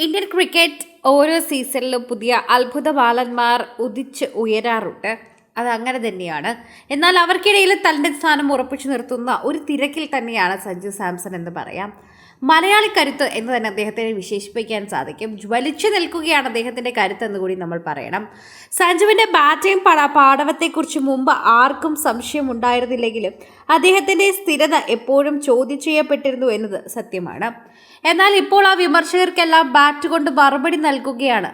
Indian cricket ഓരോ സീസണിലും പുതിയ അത്ഭുത ബാലന്മാർ ഉദിച്ച് ഉയരാറുണ്ട്. അതങ്ങനെ തന്നെയാണ്. എന്നാൽ അവർക്കിടയിൽ തൻ്റെ സ്ഥാനം ഉറപ്പിച്ചു നിർത്തുന്ന ഒരു തിരക്കിൽ തന്നെയാണ് സഞ്ജു സാംസൺ എന്ന് പറയാം. മലയാളി കരുത്ത് എന്ന് തന്നെ അദ്ദേഹത്തെ വിശേഷിപ്പിക്കാൻ സാധിക്കും. ജ്വലിച്ചു നിൽക്കുകയാണ് അദ്ദേഹത്തിൻ്റെ കരുത്ത് എന്ന് കൂടി നമ്മൾ പറയണം. സഞ്ജുവിൻ്റെ ബാറ്റിംഗ് പാടവത്തെക്കുറിച്ച് മുമ്പ് ആർക്കും സംശയം ഉണ്ടായിരുന്നില്ലെങ്കിലും അദ്ദേഹത്തിൻ്റെ സ്ഥിരത എപ്പോഴും ചോദ്യം ചെയ്യപ്പെട്ടിരുന്നു എന്നത് സത്യമാണ്. എന്നാൽ ഇപ്പോൾ ആ വിമർശകർക്കെല്ലാം ബാറ്റ് കൊണ്ട് മറുപടി നൽകുകയാണ്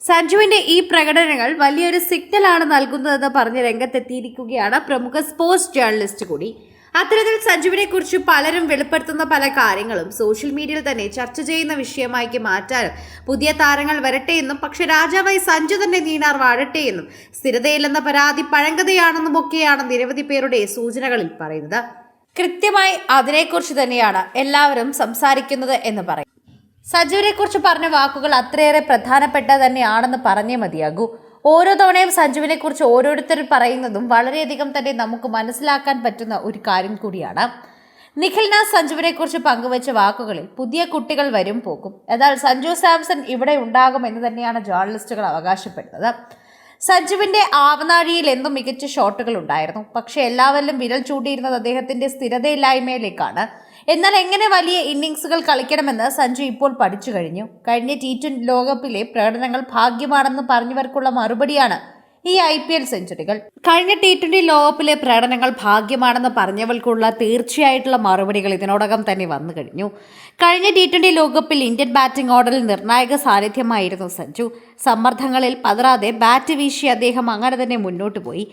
സഞ്ജുവിന്റെ ഈ പ്രകടനങ്ങൾ വലിയൊരു സിഗ്നലാണ് നൽകുന്നതെന്ന് പറഞ്ഞ് രംഗത്തെത്തിയിരിക്കുകയാണ് പ്രമുഖ സ്പോർട്സ് ജേർണലിസ്റ്റ് കൂടി. അത്തരത്തിൽ സഞ്ജുവിനെ കുറിച്ച് പലരും വെളിപ്പെടുത്തുന്ന പല കാര്യങ്ങളും സോഷ്യൽ മീഡിയയിൽ തന്നെ ചർച്ച ചെയ്യുന്ന വിഷയമാക്കി മാറ്റാനും പുതിയ താരങ്ങൾ വരട്ടെ എന്നും പക്ഷെ രാജാവായി സഞ്ജു തന്നെ നീണാർ വാഴട്ടെ എന്നും സ്ഥിരതയില്ലെന്ന പരാതി പഴങ്കഥയാണെന്നും ഒക്കെയാണ് നിരവധി പേരുടെ സൂചനകളിൽ പറയുന്നത്. കൃത്യമായി അതിനെക്കുറിച്ച് തന്നെയാണ് എല്ലാവരും സംസാരിക്കുന്നത് എന്ന് പറയും. സഞ്ജുവിനെ കുറിച്ച് പറഞ്ഞ വാക്കുകൾ അത്രയേറെ പ്രധാനപ്പെട്ട തന്നെയാണെന്ന് പറഞ്ഞേ മതിയാകൂ. ഓരോ തവണയും സഞ്ജുവിനെ കുറിച്ച് ഓരോരുത്തർ പറയുന്നതും വളരെയധികം തന്നെ നമുക്ക് മനസ്സിലാക്കാൻ പറ്റുന്ന ഒരു കാര്യം കൂടിയാണ്. നിഖിൽനാഥ് സഞ്ജുവിനെ കുറിച്ച് പങ്കുവച്ച വാക്കുകളിൽ പുതിയ കുട്ടികൾ വരും പോകും, എന്നാൽ സഞ്ജു സാംസൺ ഇവിടെ ഉണ്ടാകും എന്ന് തന്നെയാണ് ജേർണലിസ്റ്റുകൾ അവകാശപ്പെടുന്നത്. സഞ്ജുവിന്റെ ആവനാഴിയിൽ എന്തും മികച്ച ഷോട്ടുകൾ ഉണ്ടായിരുന്നു, പക്ഷെ എല്ലാവരിലും വിരൽ ചൂണ്ടിയിരുന്നത് അദ്ദേഹത്തിന്റെ സ്ഥിരതയില്ലായ്മയിലേക്കാണ്. എന്നാൽ എങ്ങനെ വലിയ ഇന്നിംഗ്സുകൾ കളിക്കണമെന്ന് സഞ്ജു ഇപ്പോൾ പഠിച്ചു കഴിഞ്ഞു. കഴിഞ്ഞ T20 ലോകകപ്പിലെ പ്രകടനങ്ങൾ ഭാഗ്യമാണെന്ന് പറഞ്ഞവർക്കുള്ള മറുപടിയാണ് ഈ IPL സെഞ്ചുറികൾ. കഴിഞ്ഞ T20 ലോകകപ്പിലെ പ്രകടനങ്ങൾ ഭാഗ്യമാണെന്ന് പറഞ്ഞവർക്കുള്ള തീർച്ചയായിട്ടുള്ള മറുപടികൾ ഇതിനോടകം തന്നെ വന്നു കഴിഞ്ഞു. കഴിഞ്ഞ T20 ലോകകപ്പിൽ ഇന്ത്യൻ ബാറ്റിംഗ് ഓർഡറിൽ നിർണായക സാന്നിധ്യമായിരുന്നു സഞ്ജു. സമ്മർദ്ദങ്ങളിൽ പതറാതെ ബാറ്റ് വീശി അദ്ദേഹം അങ്ങനെ തന്നെ മുന്നോട്ട് പോയി.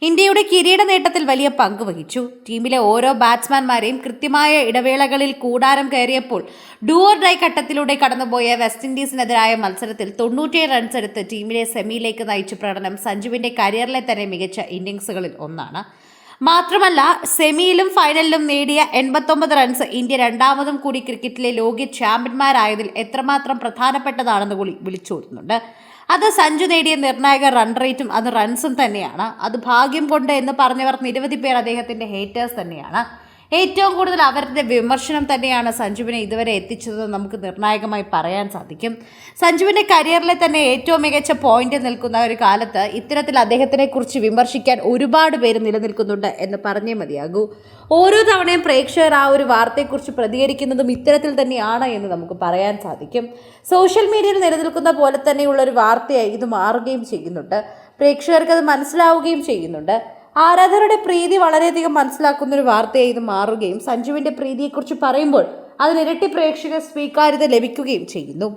ഇന്ത്യയുടെ കിരീട നേട്ടത്തിൽ വലിയ പങ്ക് വഹിച്ചു. ടീമിലെ ഓരോ ബാറ്റ്സ്മാൻമാരെയും കൃത്യമായ ഇടവേളകളിൽ കൂടാരം കയറിയപ്പോൾ ഡു ഓർ ഡൈ ഘട്ടത്തിലൂടെ കടന്നുപോയ വെസ്റ്റ് ഇൻഡീസിനെതിരായ മത്സരത്തിൽ 97 റൺസ് എടുത്ത് ടീമിലെ സെമിയിലേക്ക് നയിച്ച പ്രകടനം സഞ്ജുവിന്റെ കരിയറിലെ തന്നെ മികച്ച ഇന്നിംഗ്സുകളിൽ ഒന്നാണ്. മാത്രമല്ല സെമിയിലും ഫൈനലിലും നേടിയ 89 റൺസ് ഇന്ത്യ രണ്ടാമതും കൂടി ക്രിക്കറ്റിലെ ലോക ചാമ്പ്യന്മാരായതിൽ എത്രമാത്രം പ്രധാനപ്പെട്ടതാണെന്ന് കൂടി വിളിച്ചോതുന്നുണ്ട്. അത് സഞ്ജു നേടിയ നിർണായക റൺ റേറ്റും അത് റൺസും തന്നെയാണ്. അത് ഭാഗ്യം കൊണ്ട് എന്ന് പറഞ്ഞവർ നിരവധി പേർ അദ്ദേഹത്തിന്റെ ഹേറ്റേഴ്സ് തന്നെയാണ്. ഏറ്റവും കൂടുതൽ അവരുടെ വിമർശനം തന്നെയാണ് സഞ്ജുവിനെ ഇതുവരെ എത്തിച്ചതെന്ന് നമുക്ക് നിർണായകമായി പറയാൻ സാധിക്കും. സഞ്ജുവിൻ്റെ കരിയറിലെ തന്നെ ഏറ്റവും മികച്ച പോയിന്റ് നിൽക്കുന്ന ഒരു കാലത്ത് ഇത്തരത്തിൽ അദ്ദേഹത്തിനെ കുറിച്ച് വിമർശിക്കാൻ ഒരുപാട് പേര് നിലനിൽക്കുന്നുണ്ട് എന്ന് പറഞ്ഞേ മതിയാകൂ. ഓരോ തവണയും പ്രേക്ഷകർ ആ ഒരു വാർത്തയെക്കുറിച്ച് പ്രതികരിക്കുന്നതും ഇത്തരത്തിൽ തന്നെയാണ് എന്ന് നമുക്ക് പറയാൻ സാധിക്കും. സോഷ്യൽ മീഡിയയിൽ നിലനിൽക്കുന്ന പോലെ തന്നെയുള്ള ഒരു വാർത്തയായി ഇത് മാറുകയും ചെയ്യുന്നുണ്ട്. പ്രേക്ഷകർക്ക് അത് മനസ്സിലാവുകയും ചെയ്യുന്നുണ്ട്. ആരാധകരുടെ പ്രീതി വളരെയധികം മനസ്സിലാക്കുന്ന ഒരു വാർത്തയായി ഇത് മാറുകയും സഞ്ജുവിൻ്റെ പ്രീതിയെക്കുറിച്ച് പറയുമ്പോൾ അതിനിരട്ടി പ്രേക്ഷക സ്വീകാര്യത ലഭിക്കുകയും ചെയ്യുന്നു.